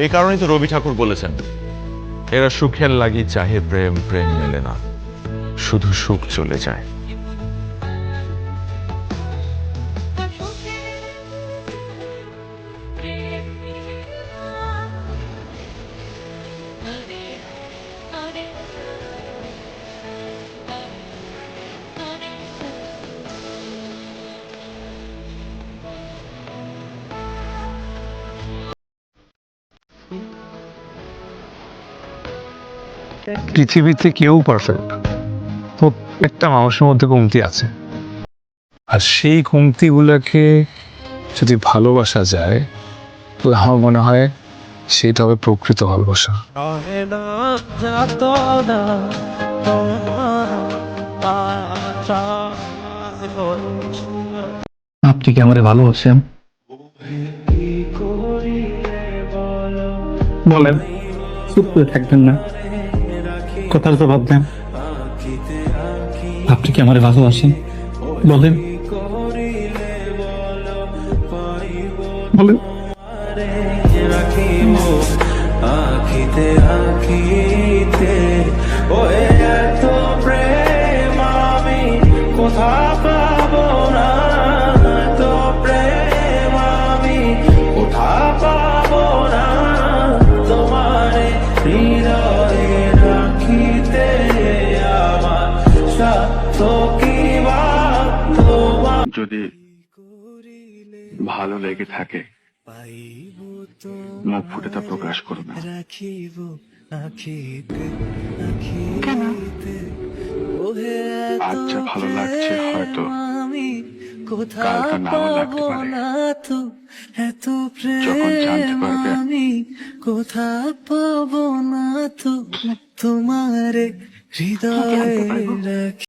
এই কারণেই তো রবি ঠাকুর বলেছেন, এরা সুখের লাগি চাহে প্রেম, প্রেম মেলে না, শুধু সুখ চলে যায়। পৃথিবীতে কেউ পারফেক্ট, প্রত্যেকটা মানুষের মধ্যে কমতি আছে, আর সেই কমতিগুলোকে যদি ভালোবাসা যায় তো আমার মনে হয় সেটা হবে প্রকৃত ভালোবাসা। আপনি কি আমারে ভালোবাসেন? বলেন, চুপ করে থাকবেন না, কথার জবাব দেন। আপনি কি আমারে ভালোবাসেন? বলেন বলেন। আখিতে আখিতে ওই এত প্রেম আমি কোথা পাবো না, এত প্রেম আমি কোথা পাবো না, তোমারে হৃদয়ে রাখিতে আমার স্বার্থ কি বা তোমার। যদি ভালো লেগে থাকে মুখ ফুটে তা প্রকাশ করবে। আজ যা ভালো লাগছে হয়তো কাল তা নাও লাগতে পারে। যখন জানতে পারবে আমি কোথা পাবো না তো তোমারে হৃদয়ে রাখি।